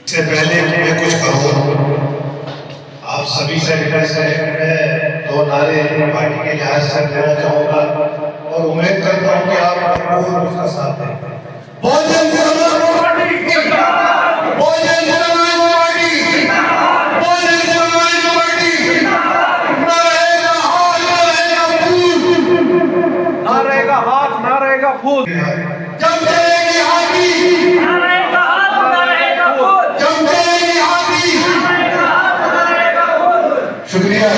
इससे पहले मैं कुछ कहूँ, आप सभी से रिक्वेस्ट है, मैं 2 नारे पार्टी के लिहाज से देना चाहूँगा और उम्मीद करता हूँ कि आप जरूर उसका साथ दें। बहुजन समाज पार्टी, बहुजन समाज पार्टी, बहुजन समाज पार्टी, ना रहेगा हाथ ना रहेगा फूल, ना रहेगा हाथ ना रहेगा फूल, जब चलेगी हाथी ना रहेगा हाथ ना रहेगा फूल, जब चलेगी हाथी। ना रहेगा हाथ ना रहेगा फूल। शुक्रिया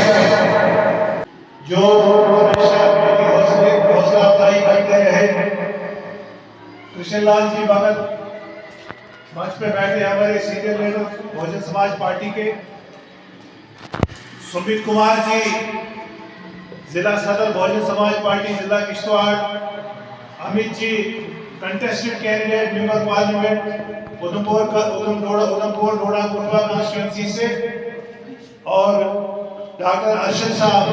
जो हौसला अफजाई करते रहे। कृष्णलाल जी भगत मंच पे बैठे हमारे सीनियर लीडर बहुजन समाज पार्टी के, सुमित कुमार जी जिला सदर बहुजन समाज पार्टी जिला Kishtwar, Amit ji contested candidate member parliament Udhampur Doda Kathua constituency से, और डॉक्टर अर्शद साहब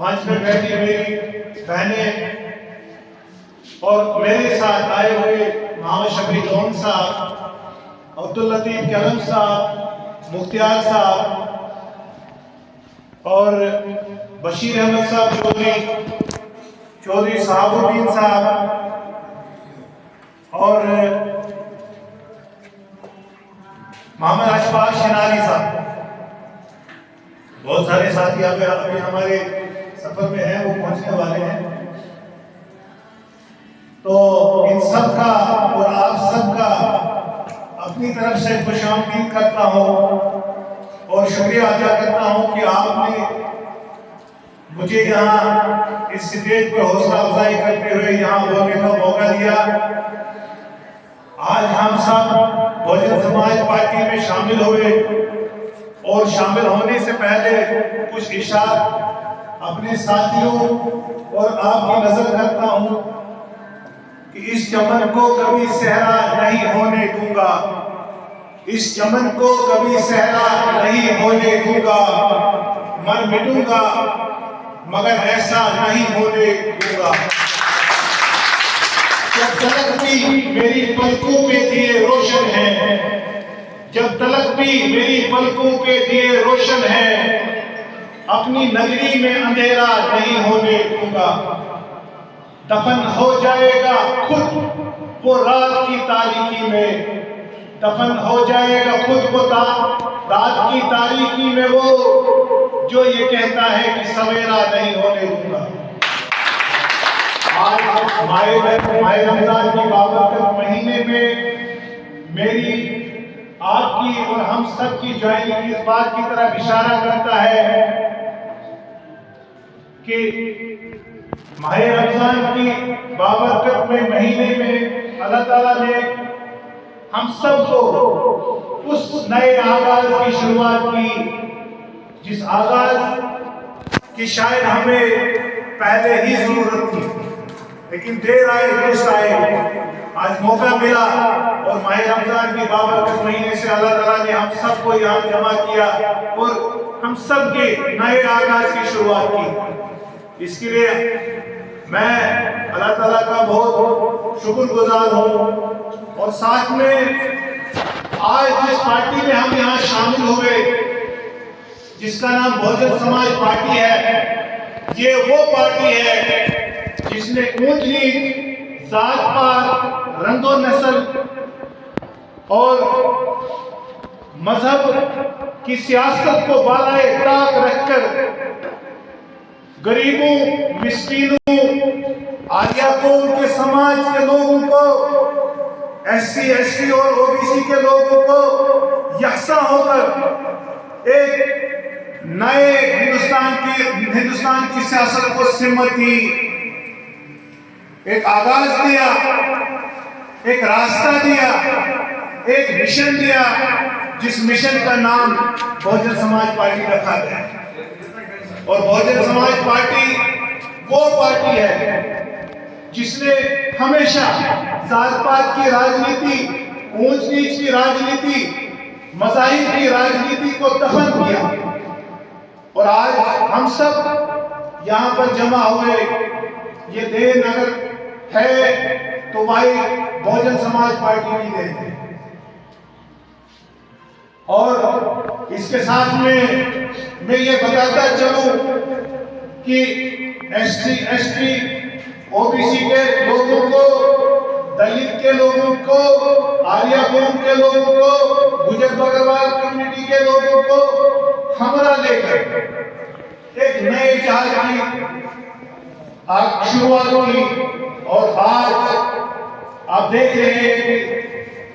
मंच पे बैठी मेरी बहनें, और मेरे साथ आए हुए मोहम्मद शफी लोन साहब, अब्दुल लतीफ कलम साहब, मुख्तियार साहब और बशीर अहमद साहब चौधरी साहबुद्दीन साहब और मोहम्मद अशफाक शनाली साहब, बहुत सारे साथी अभी हमारे सफर में हैं, वो पहुंचने वाले हैं। तो इन सब का और आप सबका अपनी तरफ से खुशामदीद करता हूं और शुक्रिया अदा करता हूं कि आपने मुझे यहाँ इस स्टेज पर हौसला अफजाई करते हुए यहाँ बोलने का मौका दिया। आज हम सब बहुजन समाज पार्टी में शामिल हुए और शामिल होने से पहले कुछ इशार अपने साथियों और आपकी नजर करता हूं कि इस चमन को कभी सहरा नहीं होने दूंगा, इस चमन को कभी सहरा नहीं होने दूंगा, मर मिटूंगा मगर ऐसा नहीं होने दूंगा। जब तलक भी मेरी पलकों पे दिए रोशन है, जब तलक भी मेरी पलकों पे दिए रोशन है, अपनी नगरी में अंधेरा नहीं होने दूंगा। दफन हो जाएगा खुद वो रात की तारीकी में, दफन हो जाएगा खुद वो रात की तारीकी में वो जो ये कहता है कि सवेरा नहीं होने दूंगा। आज माह रमजान की बाबरकत महीने में मेरी आपकी और हम सब की ज्वाइनिंग इस बात की तरफ इशारा करता है कि माह रमजान की बाबरकत में महीने में अल्लाह ताला ने हम सबको उस नए आगाज की शुरुआत की जिस आगाज की शायद हमें पहले ही जरूरत थी, लेकिन देर आए दुरुस्त आए। आज मौका मिला और माह रमजान की बाबरकत महीने से अल्लाह ताला ने हम सबको यहाँ जमा किया और हम सब के नए आगाज की शुरुआत की। इसके लिए मैं अल्लाह ताला का बहुत शुक्रगुजार हूँ। और साथ में आज जिस पार्टी में हम यहाँ शामिल हुए जिसका नाम बहुजन समाज पार्टी है, ये वो पार्टी है जिसने ऊंच नीच, जात पात, रंगो नस्ल और मजहब की सियासत को बालाए ताक रखकर गरीबों, मिस्कीनों, आलिया कौम के समाज के लोगों को, SC, ST और OBC के लोगों को यकसा होकर एक नए हिंदुस्तान की सियासत को सिमत दी, एक आगाज दिया, एक रास्ता दिया, एक मिशन दिया, जिस मिशन का नाम बहुजन समाज पार्टी रखा गया। और बहुजन समाज पार्टी वो पार्टी है जिसने हमेशा जात पात की राजनीति, ऊंच नीच की राजनीति, मज़ाहिब की राजनीति को दफन किया। और आज हम सब यहाँ पर जमा हुए, ये देन अगर है तो भाई बहुजन समाज पार्टी की देन है। और इसके साथ में मैं ये बताता चलूं कि एससी, एसटी, ओबीसी के लोगों को, दलित के लोगों को, आर्या कौम के लोगों को, गुजर बकरवाल कम्युनिटी के लोगों को हमरा लेकर एक नए जहाज की आज शुरुआत की। और आज आप देख रहे हैं कि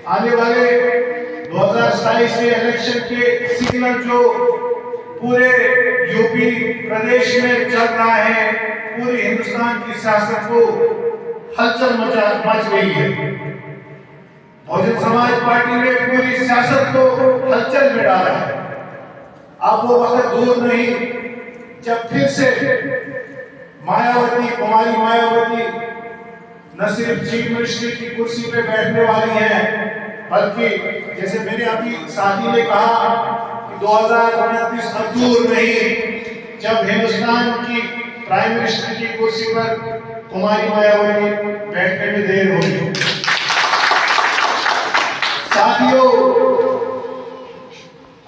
आने वाले 2027 के इलेक्शन के सिग्नल जो पूरे यूपी प्रदेश में चल रहा है, पूरे हिंदुस्तान की सियासत को हलचल मच गई है। बहुजन समाज पार्टी ने पूरी सियासत को हलचल में डाला है। अब वो वक्त दूर नहीं जब फिर से मायावती, कुमारी मायावती न सिर्फ चीफ मिनिस्टर की कुर्सी पे बैठने वाली हैं, बल्कि जैसे मेरे अभी साथी ने कहा कि 2029 अब दूर नहीं जब हिंदुस्तान की प्राइम मिनिस्टर की कुर्सी पर कुमारी मायावती बैठने में देर होगी। साथियों,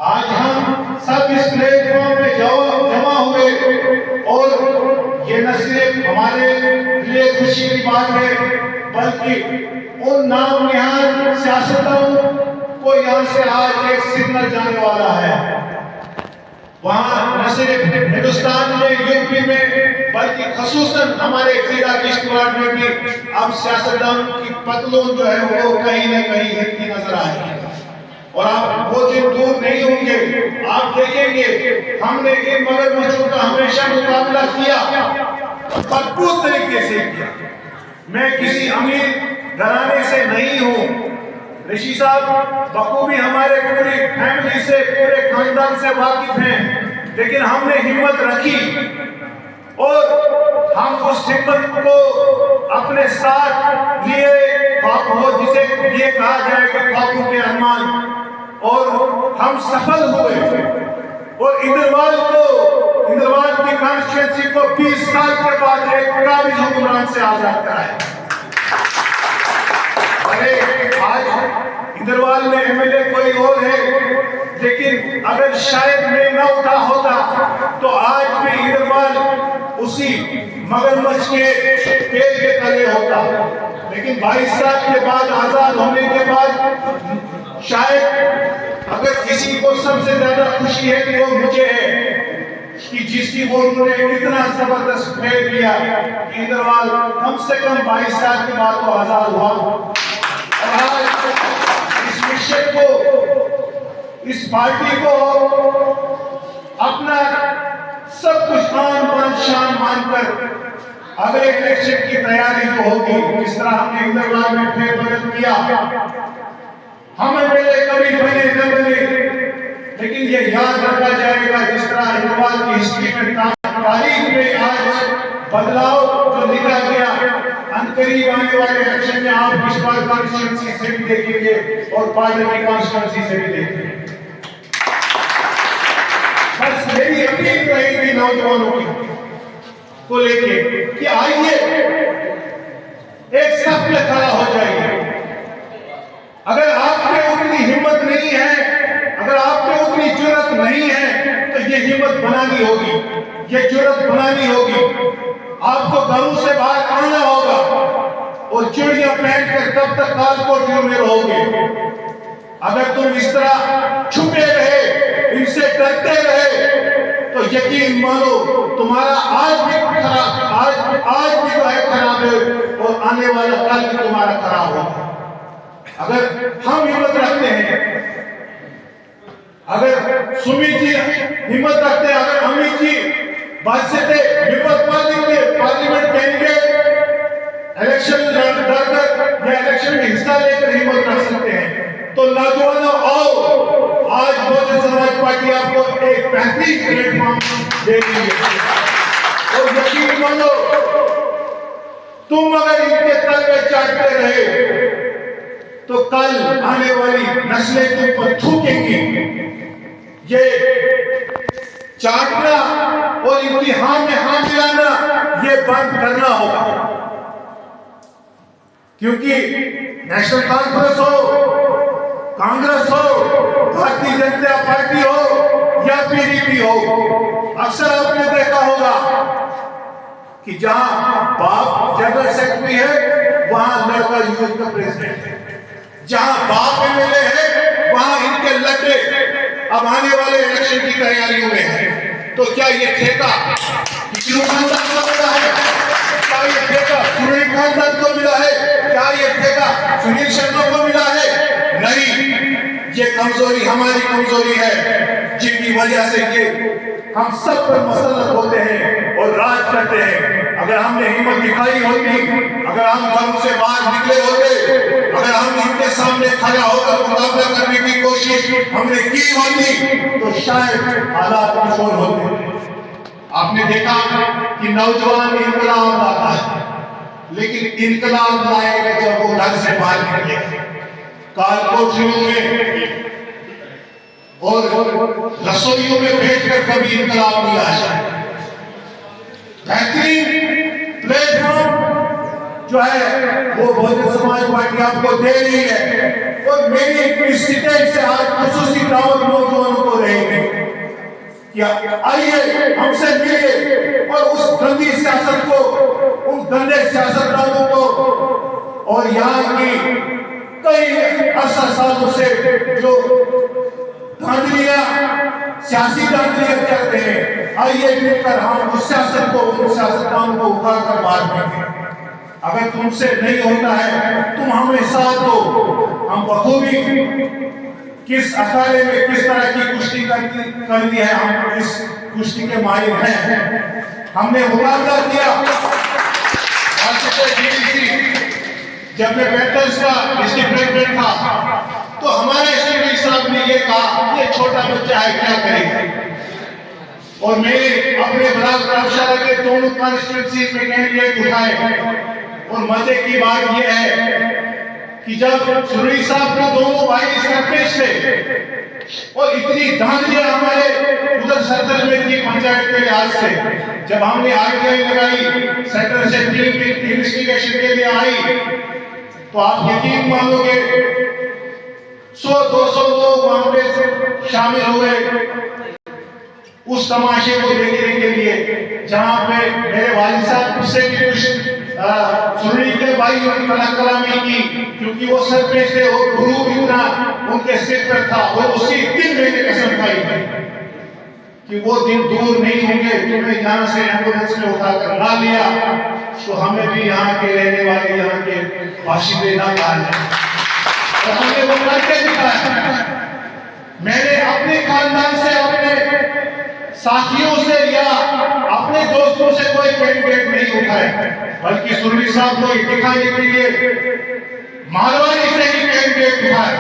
आज हम सब इस प्लेटफॉर्म पे जमा हुए और ये न सिर्फ हमारे लिए खुशी की बात है, बल्कि उन नाम निहाल सियासतदानों को यहाँ से आज एक सिग्नल जाने वाला है। वहाँ न सिर्फ हिंदुस्तान में, यूपी में, बल्कि खसूसन हमारे जिला किश्तवाड़ में भी अब सियासतदानों की पतलून जो है वो कहीं न कहीं हिलती नजर आ रही है। और आप वो दिन दूर नहीं होंगे, आप देखेंगे हमने इन मगरमच्छों का हमेशा मुकाबला किया, भरपूर तरीके से किया। मैं किसी अमीर घराने से नहीं हूँ। ऋषि साहब बखूबी हमारे पूरी फैमिली से, पूरे खानदान से वाकिफ हैं, लेकिन हमने हिम्मत रखी और हम उस हिम्मत को अपने साथ लिए, जिसे ये कहा जाए कि ख्वाबों के अरमान, और हम सफल हुए और इंद्रवाल की कॉन्स्टिट्यूंसी को 20 साल के बाद एक काबिल हुक्मरान से आजाद कराया। अरे आज इंद्रवाल में एमएलए कोई और है, लेकिन अगर शायद मैं न उठा होता तो आज भी इंद्रवाल उसी मगरमच्छ के पेड़ के तले होता। लेकिन 22 साल के बाद, आजाद होने के बाद, शायद अगर किसी को सबसे ज्यादा खुशी है कि वो मुझे है कि जिसकी वो उन्होंने इतना जबरदस्त फेल किया कि इंद्रवाल कम से कम 22 साल के बाद तो आजाद हुआ। और आज इस मिशन को, इस पार्टी को अपना सब कुछ आन बान शान मानकर अगले इलेक्शन की तैयारी जो होगी, जिस तरह हमने इंद्रवाल में फेरबदल किया, हम एमएलए कभी बने न बने, लेकिन ये याद रखा जाएगा जिस तरह इंद्रवाल की हिस्ट्री में, तारीख में आज बदलाव जो लिखा गया, अनकरीब आने वाले इलेक्शन में आप किश्तवाड़ कॉन्स्टिट्यूंसी से भी देखेंगे और पार्लियामेंट कॉन्स्टिट्यूंसी से भी देखेंगे। बस मेरी अपील रहेगी नौजवानों को लेके कि आइए एक साथ में खड़ा हो जाइए। अगर आप में उतनी हिम्मत नहीं है, अगर आप में उतनी जुर्रत नहीं है, तो ये हिम्मत बनानी होगी, ये जुर्रत बनानी होगी। आपको घरों से बाहर आना होगा और चिड़िया पहनकर तब तक कालकोठरियों में रहोगे। अगर तुम इस तरह छुपे रहे, इनसे डरते रहे, तो यकीन मानो तुम्हारा आज भी जो है खराब है और आने वाला कल भी तुम्हारा खराब होगा। अगर हम हिम्मत रखते हैं, अगर सुमित जी हिम्मत रखते हैं, अगर अमित जी बादशाह पार्लियामेंट कैंडिडेट इलेक्शन लड़कर या इलेक्शन में हिस्सा लेकर हिम्मत रख सकते हैं, तो नौजवानों आओ, आज बहुजन समाज पार्टी आपको एक बेहतरीन प्लेटफॉर्म दे रही है। और यकीन मानो, तुम अगर इनके तलवे चाटते रहे तो कल आने वाली नस्लें तुम पर थूकेंगी। ये चाटना और इनकी हां में हां मिलाना ये बंद करना होगा, क्योंकि नेशनल कॉन्फ्रेंस हो कांग्रेस हो, भारतीय जनता पार्टी हो या पीडीपी हो, अक्सर आपने देखा होगा कि जहां बाप जनरल सेक्रेटरी है वहां लड़का यूथ का प्रेसिडेंट है, जहां बाप एमएलए है वहां इनके लड़के अब आने वाले इलेक्शन की तैयारियों में है। तो क्या ये ठेका किसी खानदान को मिला है? क्या ये ठेका सुनील खानदान को मिला है? क्या ये ठेका सुनील शर्मा को मिला है? नहीं, ये कमजोरी हमारी कमजोरी है, जिनकी वजह से ये हम सब पर मसलत होते हैं और राज करते हैं। अगर हमने हिम्मत दिखाई होती, अगर हम घरों से बाहर निकले होते, अगर हम इनके सामने खड़ा होकर मुकाबला करने की कोशिश हमने की होती तो शायद हालात कुछ और होते। आपने देखा कि नौजवान इनकलाब लाता है, लेकिन इनकलाब लाएगा जब वो घर से बाहर निकलेगा, कारकोठरियों में और रसोइयों में बैठकर कभी इनकलाब नहीं आया। बेहतरीन प्लेटफॉर्म जो है वो बहुजन समाज पार्टी आपको दे रही है और मेरी इस स्टेज से आज खुसूसी दावत नौजवानों को रहेगी कि आइए हमसे मिलिए और उस गंदी सियासत को, उन गंदे सियासतदानों को और यहाँ की कई अरसा सालों से जो धांधलियां, सियासी धांधलियां करते हैं, आइए मिलकर हम उस सियासत को, उन सियासतदानों को उखाड़ कर बाहर फेंकें। अगर तुमसे नहीं होता है तुम हमें साथ दो, हम बखूबी किस अखाड़े में किस तरह की कुश्ती कर दी है, हम इस कुश्ती के माहिर हैं। हमने मुकाबला किया जब मैं पैंटर्स का डिस्ट्रिक्ट प्रेसिडेंट था तो हमारे सेक्रेटरी साहब ने ये कहा ये छोटा बच्चा है क्या करेगा, और मेरे अपने बराबर के दोनों कॉन्स्टिट्यूंसीज में कैंडिडेट उठाए। और मजे की बात यह है कि जब सुरेश साहब के दोनों भाई सरपंच थे और इतनी धांधलियां हमारे उधर सर्कल में थी पंचायत के लिहाज से, जब हमने आरटीआई लगाई, सेंट्रल से टीम इन्वेस्टिगेशन के लिए आई, तो आप यकीन मानोगे 100-200 लोग वहां पे शामिल हुए उस तमाशे को देखने के लिए, जहां पे मेरे वालिद साहब से भी कुछ सुरनी के भाई ने कलामी की, क्योंकि वो सर पे थे और गुरु इतना उनके सिर पर था, और उसी दिन मैंने कसम खाई कि वो दिन दूर नहीं होंगे, तुम्हें यहाँ से एम्बुलेंस में उठाकर ना लिया तो हमें भी यहाँ के रहने वाले, यहाँ के बाशिंदे ना जाने, और हमने वो करके दिखाया। मैंने अपने खानदान से, अपने साथियों से या अपने दोस्तों से कोई कैंडिडेट नहीं उठाया, बल्कि सुरनी साहब को दिखाने के लिए मारवाड़ी से ही कैंडिडेट उठाया।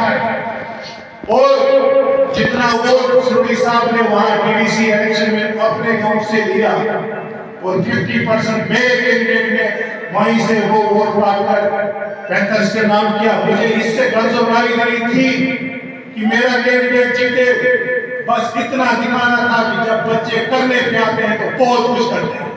और जितना वोट सुरनी साहब ने वहां डीडीसी इलेक्शन में अपने गांव से लिया और 50% मेरे कैंडिडेट ने वहीं से वो वोट पाकर पैंथर्स के नाम किया। मुझे इससे गर्जोबारी नहीं थी कि मेरा कैंडिडेट जीते, बस इतना दिखाना था कि जब बच्चे करने पे आते हैं तो बहुत कुछ करते हैं।